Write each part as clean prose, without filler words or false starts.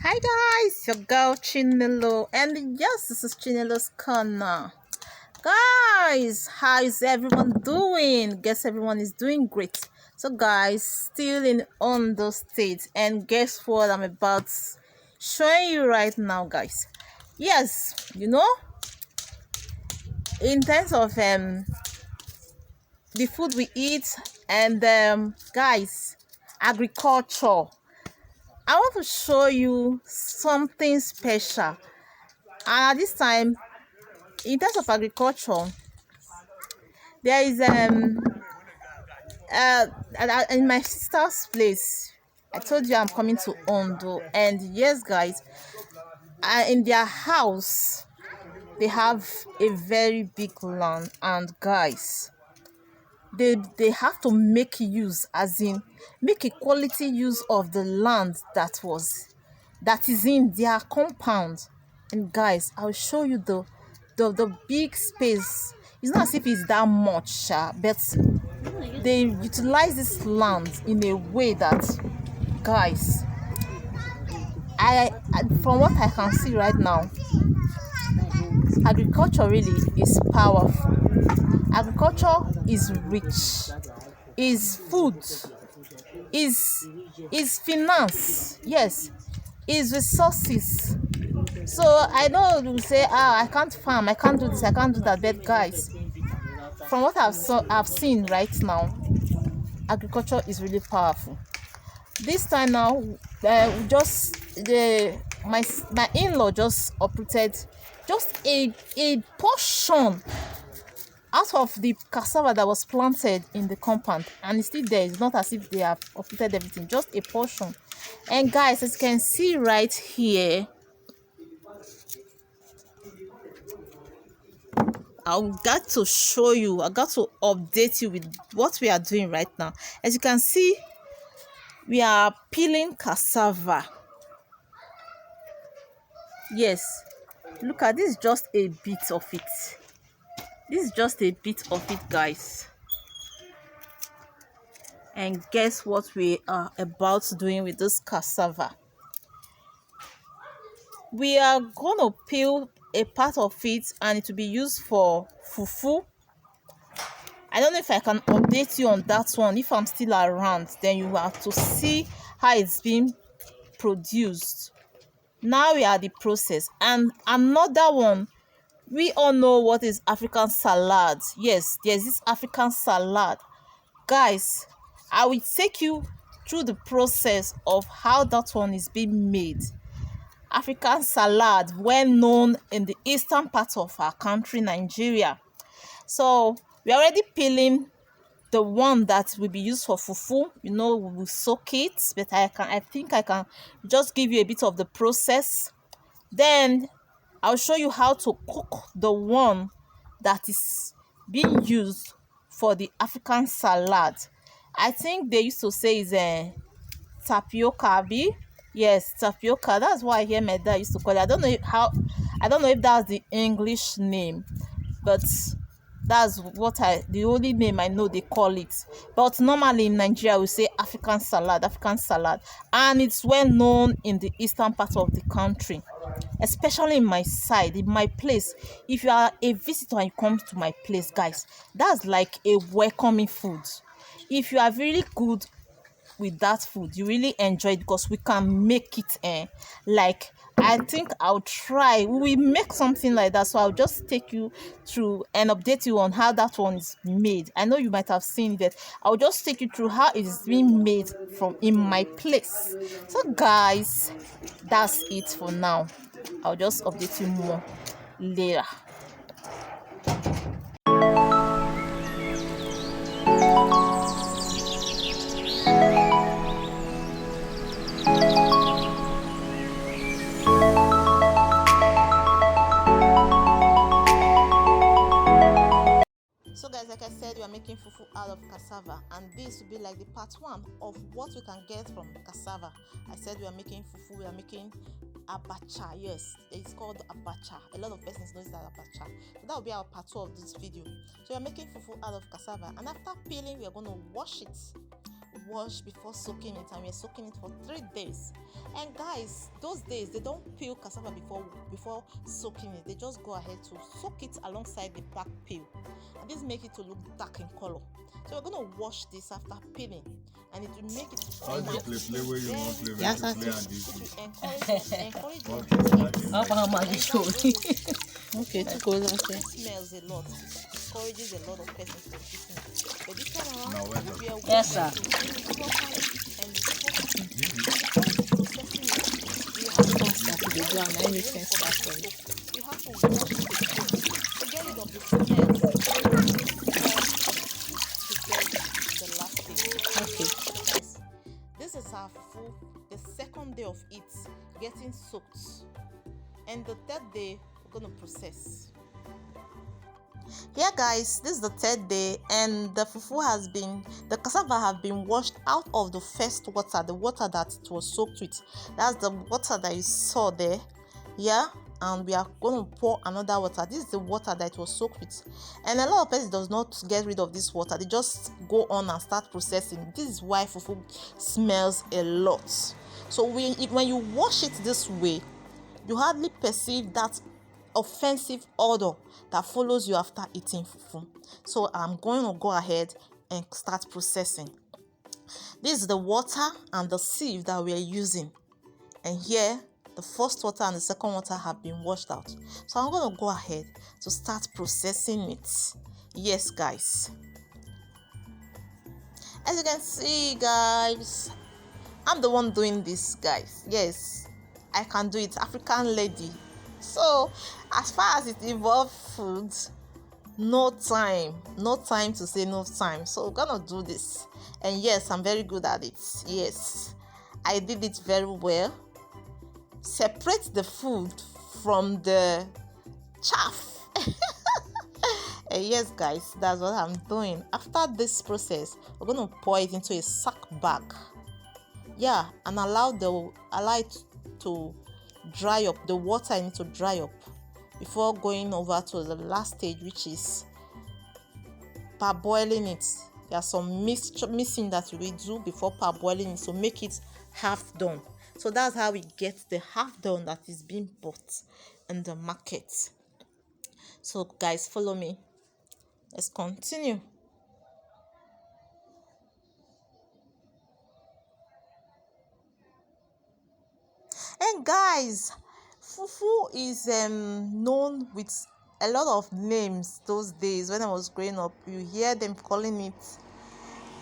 Hi guys, your girl Chinelo, and yes, this is Chinelo's corner. Guys, how is everyone doing? Guess everyone is doing great. So guys, still in Ondo State, and guess what I'm about showing you right now, guys. Yes, in terms of the food we eat and guys, agriculture. I want to show you something special. And at this time, in terms of agriculture, there is in my sister's place. I told you I'm coming to Ondo, and yes, guys, in their house they have a very big land, and guys, they have to make use, as in make a quality use of the land that is in their compound. And guys, I'll show you the big space. It's not as if it's that much, but they utilize this land in a way that, guys, from what I can see right now, agriculture really is powerful. Agriculture is rich, is food, is finance, yes, is resources. So I know you say, I can't farm, I can't do this, I can't do that, but guys, from what I've seen right now, agriculture is really powerful. This time now, just my in-law just uprooted just a portion out of the cassava that was planted in the compound, and it's still there. It's not as if they have uprooted everything, just a portion. And guys, as you can see right here, I got to show you, I got to update you with what we are doing right now. As you can see, we are peeling cassava. Yes, look at this, just a bit of it. This is just a bit of it, guys. And guess what we are about doing with this cassava? We are gonna peel a part of it, and it will be used for fufu. I don't know if I can update you on that one. If I'm still around, then you have to see how it's being produced. Now we are the process. And another one, we all know what is African salad. Yes, there's this African salad. Guys, I will take you through the process of how that one is being made. African salad, well known in the eastern part of our country, Nigeria. So we're already peeling the one that will be used for fufu. We will soak it, but I think I can just give you a bit of the process. Then I'll show you how to cook the one that is being used for the African salad. I think they used to say is a tapioca. Yes, tapioca. That's why I hear my dad used to call it. I don't know if that's the English name, but that's the only name I know they call it. But normally in Nigeria we say African salad, and it's well known in the eastern part of the country, especially in my side, in my place. If you are a visitor and you come to my place, guys, that's like a welcoming food. If you are really good with that food, you really enjoy it, because we can make it like, I think I'll try, we will make something like that. So I'll just take you through and update you on how that one is made. I know you might have seen that. I'll just take you through how it is being made from in my place. So guys, that's it for now. I'll just update you more later. So guys, like I said, we are making fufu out of cassava, and this will be like the part one of what we can get from cassava. I said we are making fufu, we are making abacha. Yes, it's called abacha. A lot of persons know that abacha. So that will be our part two of this video. So we are making fufu out of cassava, and after peeling, we are going to wash it. wash before soaking it, and we're soaking it for 3 days. And guys, those days they don't peel cassava before soaking it. They just go ahead to soak it alongside the black peel, and this make it to look dark in color. So we're gonna wash this after peeling, and it will make it all the play where you want play, Yes, play I and this. encourage how much is showing? Okay, to go that way. it smells a lot. It encourages a lot of persons from eating it. But this time around, Now, well done. we are Yes, sir. to clean it properly and processing it. We have to Start to the ground. Let me sense that for you. we have to wash it again to get rid of the smells before prepare the last stage. Okay. Guys, this is our full, the second day of it getting soaked, and the third day we're going to process. Yeah guys, this is the third day, and the cassava have been washed out of the first water, the water that it was soaked with. That's the water that you saw there. Yeah, and we are going to pour another water. This is the water that it was soaked with, and a lot of people does not get rid of this water. They just go on and start processing. This is why fufu smells a lot. So when you wash it this way, you hardly perceive that offensive odor that follows you after eating fufu. So I'm going to go ahead and start processing. This is the water and the sieve that we are using, and here the first water and the second water have been washed out. So I'm going to go ahead to start processing it. Yes guys, as you can see guys, I'm the one doing this guys. Yes, I can do it, African lady. So as far as it involves food, no time to say no time. So we're gonna do this, and yes, I'm very good at it. Yes, I did it very well. Separate the food from the chaff. And yes guys, that's what I'm doing. After this process, we're gonna pour it into a sack bag. Yeah, and allow it to dry up, the water in it to dry up before going over to the last stage, which is parboiling it. There's some mixing that we do before parboiling it to make it half done. So that's how we get the half done that is being bought in the market. So guys, follow me, let's continue. And guys, fufu is known with a lot of names those days. When I was growing up, you hear them calling it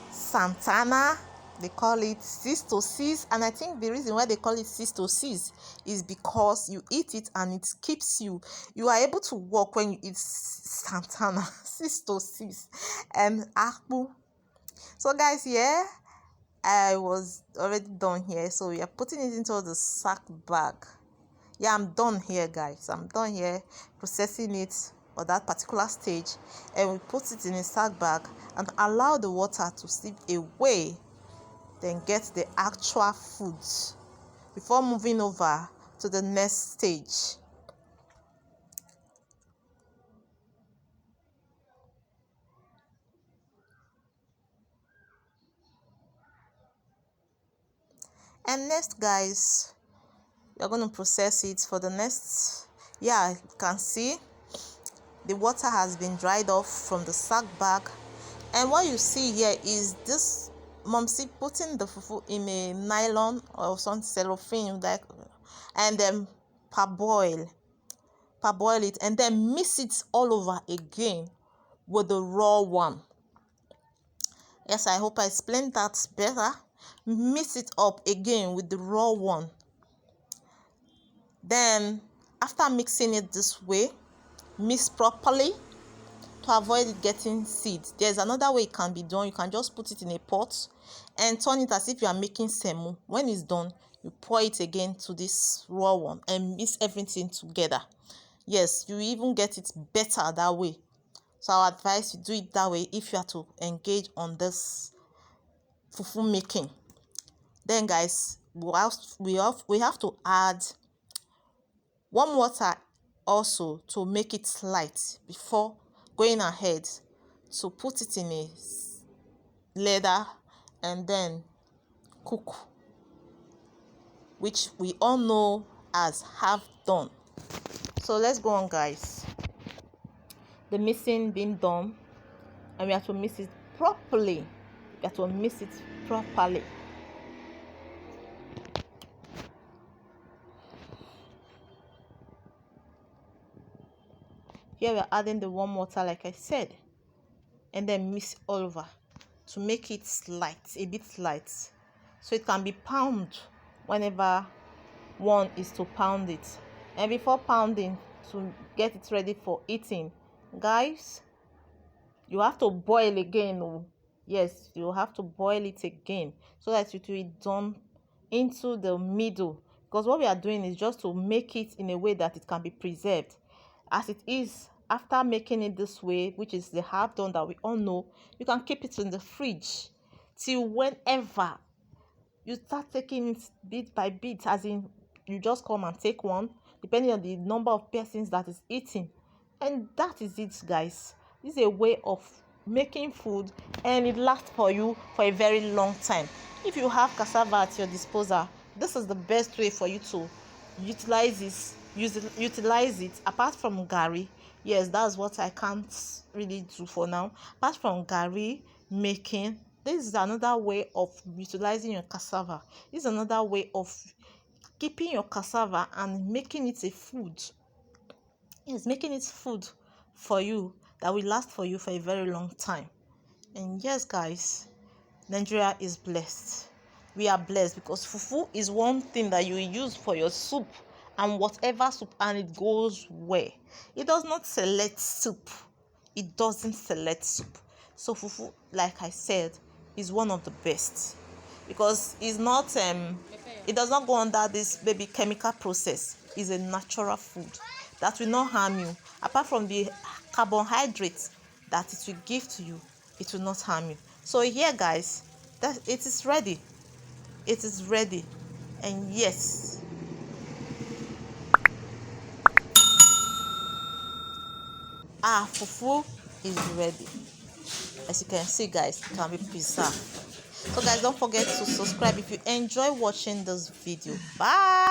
Santana, they call it 6 to 6, and I think the reason why they call it 6 to 6 is because you eat it and it keeps you are able to walk when you eat Santana. 6 to 6 and akpu. So guys, yeah, I was already done here, so we are putting it into the sack bag. Yeah, I'm done here guys, I'm done here processing it for that particular stage, and we put it in a sack bag and allow the water to slip away, then get the actual foods before moving over to the next stage. And next guys, we're going to process it for the next. Yeah, you can see the water has been dried off from the sack bag, and what you see here is this momsy putting the fufu in a nylon or some cellophane, like, and then parboil it, and then mix it all over again with the raw one. Yes, I hope I explained that better. Mix it up again with the raw one. Then after mixing it this way, mix properly to avoid it getting seeds. There's another way it can be done. You can just put it in a pot and turn it as if you are making semo. When it's done, you pour it again to this raw one and mix everything together. Yes, you even get it better that way. So I advise you do it that way if you are to engage on this fufu making. Then guys, we have to add warm water also to make it light before going ahead to put it in a leather and then cook, which we all know as half done. So let's go on, guys. The mixing being done, and we have to mix it properly. We have to mix it properly. Here we are adding the warm water, like I said, and then mix all over to make it light, a bit light, so it can be pounded whenever one is to pound it. And before pounding, to get it ready for eating, guys, you have to boil again. Oh yes, you have to boil it again so that it will be done into the middle, because what we are doing is just to make it in a way that it can be preserved as it is. After making it this way, which is the half done that we all know, you can keep it in the fridge till whenever you start taking it bit by bit, as in you just come and take one depending on the number of persons that is eating. And that is it, guys. This is a way of making food, and it lasts for you for a very long time. If you have cassava at your disposal, this is the best way for you to utilize it apart from garri. Yes, that's what I can't really do for now. Apart from garri making, this is another way of utilizing your cassava. This is another way of keeping your cassava and making it a food. Yes, making it food for you that will last for you for a very long time. And yes, guys, Nigeria is blessed. We are blessed because fufu is one thing that you use for your soup and whatever soup, and it goes well. It does not select soup. It doesn't select soup. So fufu, like I said, is one of the best because it does not go under this baby chemical process. It's a natural food that will not harm you. Apart from the carbohydrates that it will give to you, it will not harm you. So here, guys, that it is ready. It is ready. And yes, our fufu is ready. As you can see, guys, it can be preserved. So guys, don't forget to subscribe if you enjoy watching this video. Bye.